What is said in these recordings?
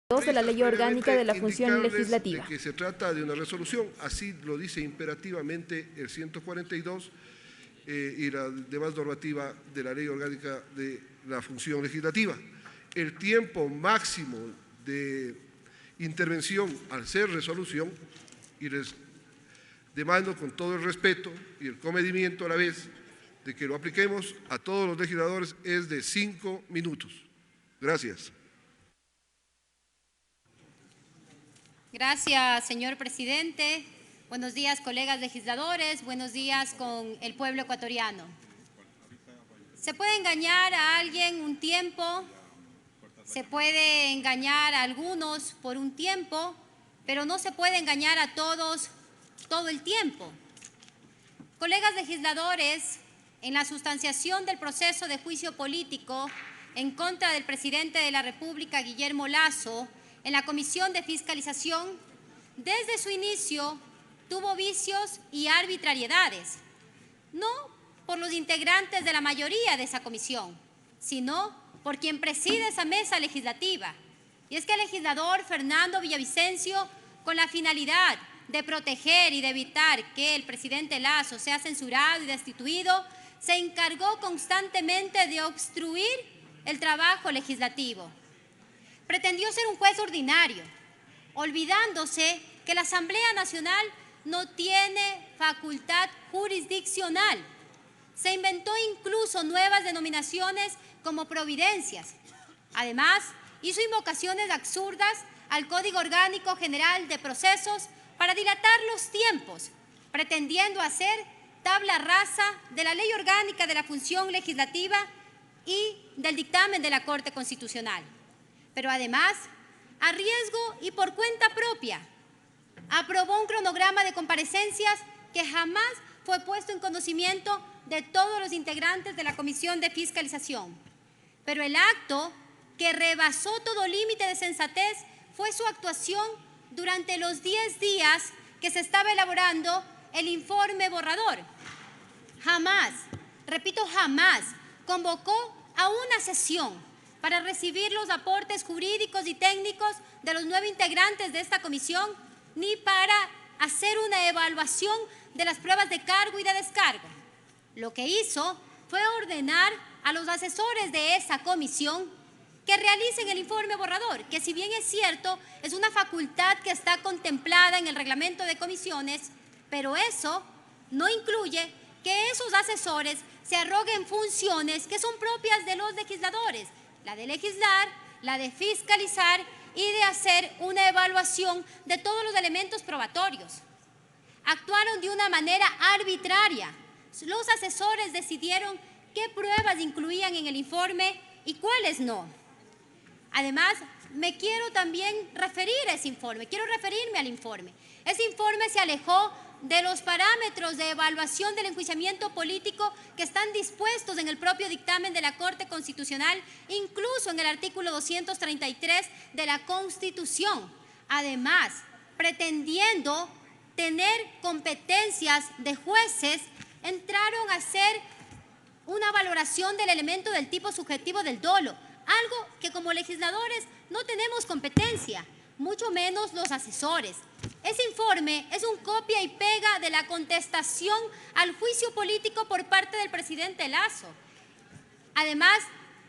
de la Ley Orgánica de la Función Legislativa. De que se trata de una resolución, así lo dice imperativamente el 142 y la demás normativa de la Ley Orgánica de la Función Legislativa. El tiempo máximo de intervención al ser resolución, y les demando con todo el respeto y el comedimiento a la vez de que lo apliquemos a todos los legisladores, es de 5 minutos. Gracias. Gracias, señor presidente. Buenos días, colegas legisladores. Buenos días con el pueblo ecuatoriano. Se puede engañar a alguien un tiempo, se puede engañar a algunos por un tiempo, pero no se puede engañar a todos todo el tiempo. Colegas legisladores, en la sustanciación del proceso de juicio político en contra del presidente de la República, Guillermo Lasso, en la Comisión de Fiscalización, desde su inicio tuvo vicios y arbitrariedades, no por los integrantes de la mayoría de esa comisión, sino por quien preside esa mesa legislativa. Y es que el legislador Fernando Villavicencio, con la finalidad de proteger y de evitar que el presidente Lasso sea censurado y destituido, se encargó constantemente de obstruir el trabajo legislativo. Pretendió ser un juez ordinario, olvidándose que la Asamblea Nacional no tiene facultad jurisdiccional. Se inventó incluso nuevas denominaciones como providencias. Además, hizo invocaciones absurdas al Código Orgánico General de Procesos para dilatar los tiempos, pretendiendo hacer tabla rasa de la Ley Orgánica de la Función Legislativa y del dictamen de la Corte Constitucional. Pero además, a riesgo y por cuenta propia, aprobó un cronograma de comparecencias que jamás fue puesto en conocimiento de todos los integrantes de la Comisión de Fiscalización. Pero el acto que rebasó todo límite de sensatez fue su actuación durante los 10 días que se estaba elaborando el informe borrador. Jamás, repito, jamás convocó a una sesión para recibir los aportes jurídicos y técnicos de los 9 integrantes de esta comisión, ni para hacer una evaluación de las pruebas de cargo y de descargo. Lo que hizo fue ordenar a los asesores de esa comisión que realicen el informe borrador, que si bien es cierto, es una facultad que está contemplada en el reglamento de comisiones, pero eso no incluye que esos asesores se arroguen funciones que son propias de los legisladores, la de legislar, la de fiscalizar y de hacer una evaluación de todos los elementos probatorios. Actuaron de una manera arbitraria. Los asesores decidieron qué pruebas incluían en el informe y cuáles no. Además, me quiero también referir a ese informe, quiero referirme al informe. Ese informe se alejó de los parámetros de evaluación del enjuiciamiento político que están dispuestos en el propio dictamen de la Corte Constitucional, incluso en el artículo 233 de la Constitución. Además, pretendiendo tener competencias de jueces, entraron a hacer una valoración del elemento del tipo subjetivo del dolo, algo que como legisladores no tenemos competencia, mucho menos los asesores. Ese informe es un copia y pega de la contestación al juicio político por parte del presidente Lasso. Además,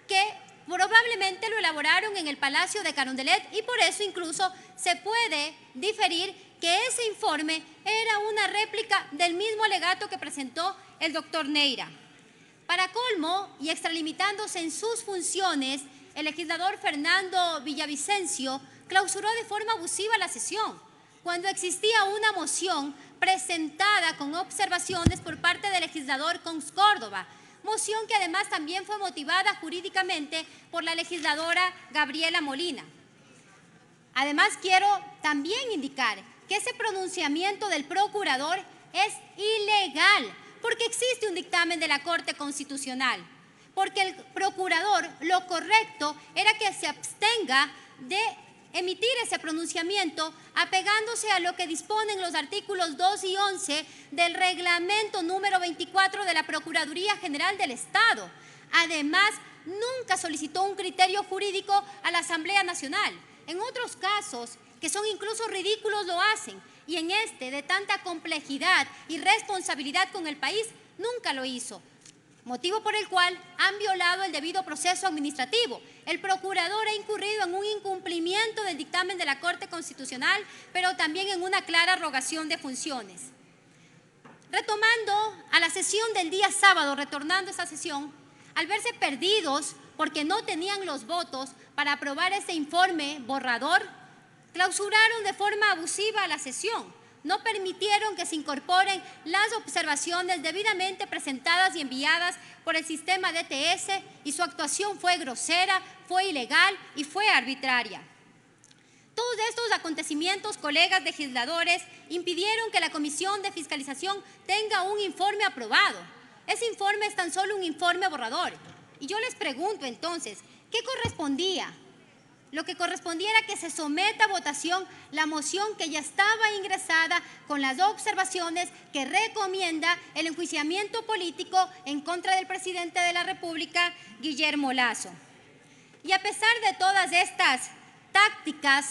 que probablemente lo elaboraron en el Palacio de Carondelet y por eso incluso se puede diferir que ese informe era una réplica del mismo alegato que presentó el doctor Neira. Para colmo, y extralimitándose en sus funciones, el legislador Fernando Villavicencio clausuró de forma abusiva la sesión, cuando existía una moción presentada con observaciones por parte del legislador Cons Córdoba, moción que además también fue motivada jurídicamente por la legisladora Gabriela Molina. Además, quiero también indicar que ese pronunciamiento del procurador es ilegal, porque existe un dictamen de la Corte Constitucional, porque el procurador lo correcto era que se abstenga de emitir ese pronunciamiento apegándose a lo que disponen los artículos 2 y 11 del reglamento número 24 de la Procuraduría General del Estado. Además, nunca solicitó un criterio jurídico a la Asamblea Nacional. En otros casos, que son incluso ridículos, lo hacen. Y en este, de tanta complejidad y responsabilidad con el país, nunca lo hizo. Motivo por el cual han violado el debido proceso administrativo. El procurador ha incurrido en un incumplimiento del dictamen de la Corte Constitucional, pero también en una clara arrogación de funciones. Retomando a la sesión del día sábado, retornando a esta sesión, al verse perdidos porque no tenían los votos para aprobar este informe borrador, clausuraron de forma abusiva la sesión. No permitieron que se incorporen las observaciones debidamente presentadas y enviadas por el sistema DTS, y su actuación fue grosera, fue ilegal y fue arbitraria. Todos estos acontecimientos, colegas legisladores, impidieron que la Comisión de Fiscalización tenga un informe aprobado. Ese informe es tan solo un informe borrador. Y yo les pregunto entonces, ¿qué correspondía? Lo que correspondía era que se someta a votación la moción que ya estaba ingresada con las observaciones que recomienda el enjuiciamiento político en contra del presidente de la República, Guillermo Lasso. Y a pesar de todas estas tácticas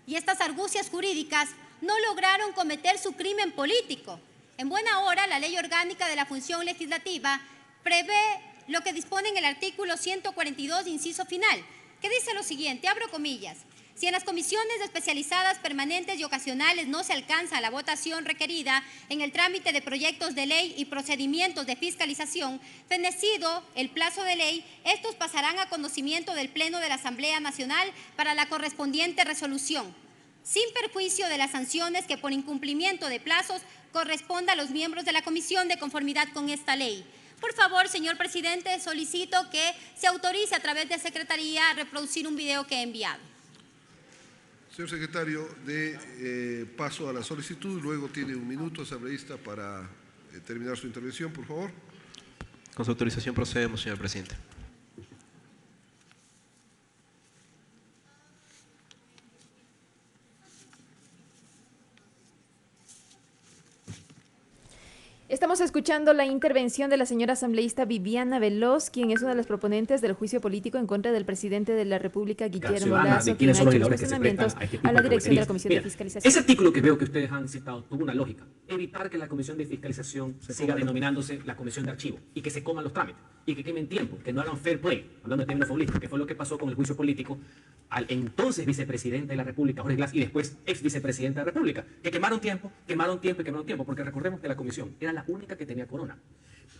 y estas argucias jurídicas, no lograron cometer su crimen político. En buena hora, la Ley Orgánica de la Función Legislativa prevé lo que dispone en el artículo 142, inciso final, que dice lo siguiente, abro comillas: si en las comisiones especializadas permanentes y ocasionales no se alcanza la votación requerida en el trámite de proyectos de ley y procedimientos de fiscalización, fenecido el plazo de ley, estos pasarán a conocimiento del Pleno de la Asamblea Nacional para la correspondiente resolución, sin perjuicio de las sanciones que por incumplimiento de plazos corresponda a los miembros de la comisión de conformidad con esta ley. Por favor, señor presidente, solicito que se autorice a través de Secretaría a reproducir un video que he enviado. Señor secretario, de paso a la solicitud, luego tiene un minuto, asambleísta, para terminar su intervención, por favor. Con su autorización procedemos, señor presidente. Estamos escuchando la intervención de la señora asambleísta Viviana Veloz, quien es una de las proponentes del juicio político en contra del presidente de la República, Guillermo Lasso, quien ha hecho los cuestionamientos a la dirección de la Comisión de Fiscalización. Ese artículo que veo que ustedes han citado tuvo una lógica: evitar que la Comisión de Fiscalización siga denominándose la Comisión de Archivo y que se coman los trámites y que quemen tiempo, que no hagan fair play, hablando de términos futbolísticos, que fue lo que pasó con el juicio político al entonces vicepresidente de la República, Jorge Glass, y después ex vicepresidente de la República, que quemaron tiempo, porque recordemos que la comisión era la única que tenía corona,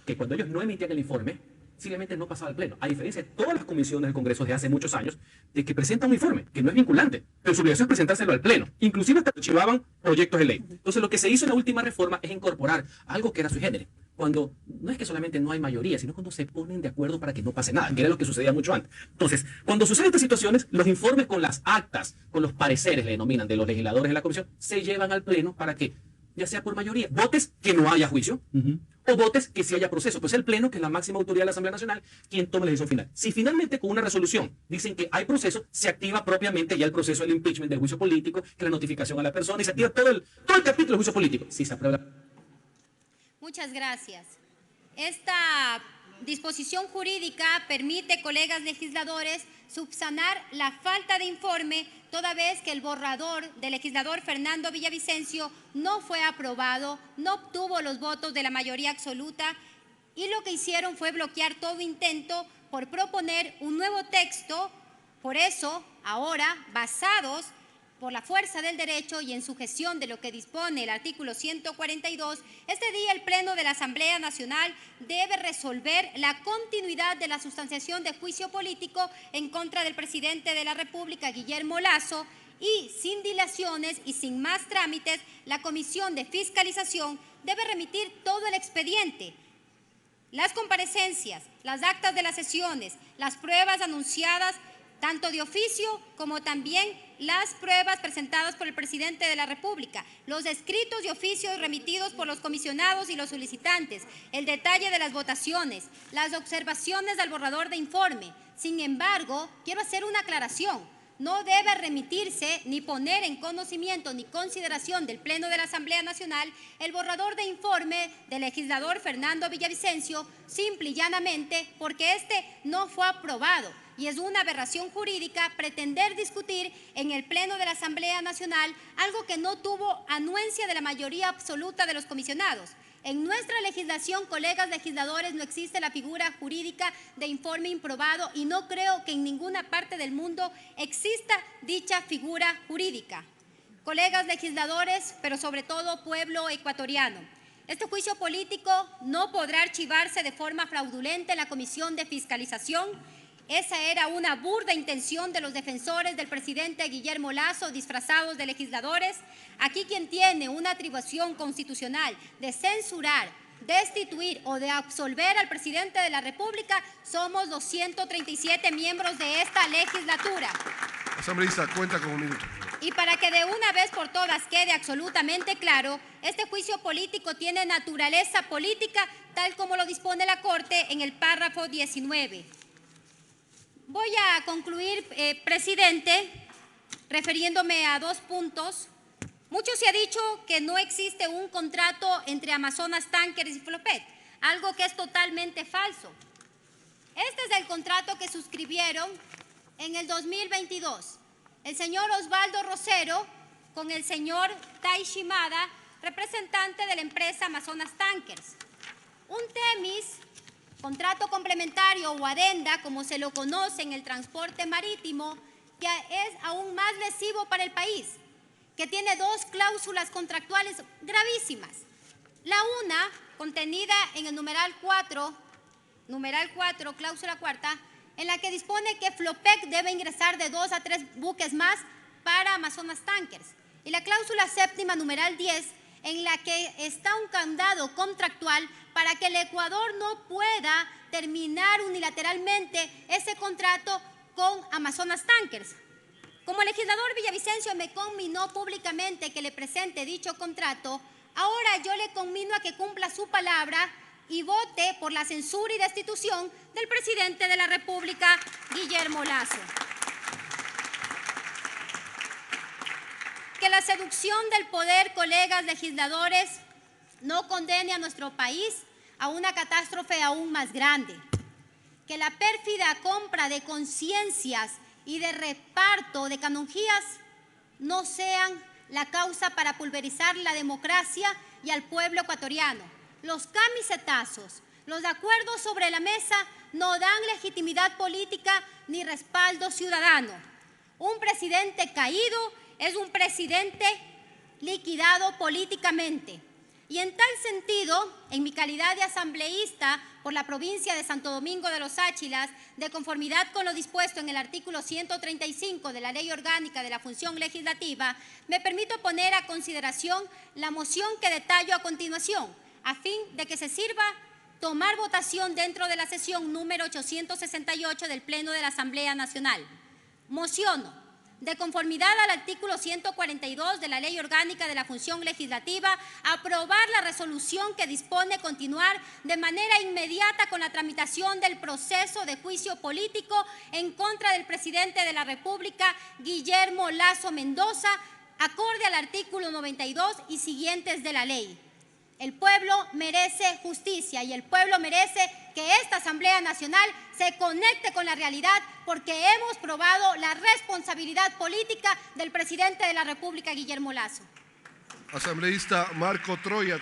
que cuando ellos no emitían el informe, simplemente no pasaba al pleno, a diferencia de todas las comisiones del Congreso de hace muchos años, de que presentan un informe, que no es vinculante, pero su obligación es presentárselo al pleno, inclusive hasta archivaban proyectos de ley. Entonces lo que se hizo en la última reforma es incorporar algo que era sui generis, cuando no es que solamente no hay mayoría, sino cuando se ponen de acuerdo para que no pase nada, que era lo que sucedía mucho antes. Entonces, cuando suceden estas situaciones, los informes con las actas, con los pareceres, le denominan, de los legisladores de la comisión, se llevan al pleno para que, ya sea por mayoría, votes que no haya juicio, o votes que sí haya proceso. Pues el pleno, que es la máxima autoridad de la Asamblea Nacional, quien toma la decisión final. Si finalmente con una resolución dicen que hay proceso, se activa propiamente ya el proceso del impeachment, del juicio político, que la notificación a la persona, y se activa todo el capítulo del juicio político. Si se aprueba. Muchas gracias. Esta disposición jurídica permite, colegas legisladores, subsanar la falta de informe, toda vez que el borrador del legislador Fernando Villavicencio no fue aprobado, no obtuvo los votos de la mayoría absoluta, y lo que hicieron fue bloquear todo intento por proponer un nuevo texto. Por eso, ahora, basados por la fuerza del derecho y en sujeción de lo que dispone el artículo 142, este día el Pleno de la Asamblea Nacional debe resolver la continuidad de la sustanciación de juicio político en contra del presidente de la República, Guillermo Lasso, y sin dilaciones y sin más trámites, la Comisión de Fiscalización debe remitir todo el expediente, las comparecencias, las actas de las sesiones, las pruebas anunciadas, tanto de oficio como también las pruebas presentadas por el presidente de la República, los escritos de oficio remitidos por los comisionados y los solicitantes, el detalle de las votaciones, las observaciones del borrador de informe. Sin embargo, quiero hacer una aclaración. No debe remitirse ni poner en conocimiento ni consideración del Pleno de la Asamblea Nacional el borrador de informe del legislador Fernando Villavicencio, simple y llanamente porque este no fue aprobado. y es una aberración jurídica pretender discutir en el Pleno de la Asamblea Nacional algo que no tuvo anuencia de la mayoría absoluta de los comisionados. En nuestra legislación, colegas legisladores, no existe la figura jurídica de informe improbado y no creo que en ninguna parte del mundo exista dicha figura jurídica. Colegas legisladores, pero sobre todo pueblo ecuatoriano, este juicio político no podrá archivarse de forma fraudulenta en la Comisión de Fiscalización. Esa era una burda intención de los defensores del presidente Guillermo Lasso, disfrazados de legisladores. Aquí quien tiene una atribución constitucional de censurar, destituir o de absolver al presidente de la República somos los 137 miembros de esta legislatura. Asambleísta, cuenta con un minuto. Y para que de una vez por todas quede absolutamente claro, este juicio político tiene naturaleza política, tal como lo dispone la Corte en el párrafo 19. Voy a concluir, presidente, refiriéndome a 2 puntos. Mucho se ha dicho que no existe un contrato entre Amazonas Tankers y Flopec, algo que es totalmente falso. Este es el contrato que suscribieron en el 2022 el señor Osvaldo Rosero con el señor Tai Shimada, representante de la empresa Amazonas Tankers. Un TEMIS, contrato complementario o adenda, como se lo conoce en el transporte marítimo, que es aún más lesivo para el país, que tiene 2 cláusulas contractuales gravísimas. La una, contenida en el numeral 4, cláusula 4, en la que dispone que Flopec debe ingresar de 2 a 3 buques más para Amazonas Tankers. Y la cláusula 7, numeral 10, en la que está un candado contractual para que el Ecuador no pueda terminar unilateralmente ese contrato con Amazonas Tankers. Como el legislador Villavicencio me conminó públicamente que le presente dicho contrato, ahora yo le conmino a que cumpla su palabra y vote por la censura y destitución del presidente de la República, Guillermo Lasso. Que la seducción del poder, colegas legisladores, no condene a nuestro país a una catástrofe aún más grande. Que la pérfida compra de conciencias y de reparto de canonjías no sean la causa para pulverizar la democracia y al pueblo ecuatoriano. Los camisetazos, los acuerdos sobre la mesa no dan legitimidad política ni respaldo ciudadano. Un presidente caído es un presidente liquidado políticamente. Y en tal sentido, en mi calidad de asambleísta por la provincia de Santo Domingo de los Áchilas, de conformidad con lo dispuesto en el artículo 135 de la Ley Orgánica de la Función Legislativa, me permito poner a consideración la moción que detallo a continuación, a fin de que se sirva tomar votación dentro de la sesión número 868 del Pleno de la Asamblea Nacional. Mociono, de conformidad al artículo 142 de la Ley Orgánica de la Función Legislativa, aprobar la resolución que dispone continuar de manera inmediata con la tramitación del proceso de juicio político en contra del presidente de la República, Guillermo Lasso Mendoza, acorde al artículo 92 y siguientes de la ley. El pueblo merece justicia y el pueblo merece que esta Asamblea Nacional se conecte con la realidad, porque hemos probado la responsabilidad política del presidente de la República, Guillermo Lasso. Asambleísta Marco Troya.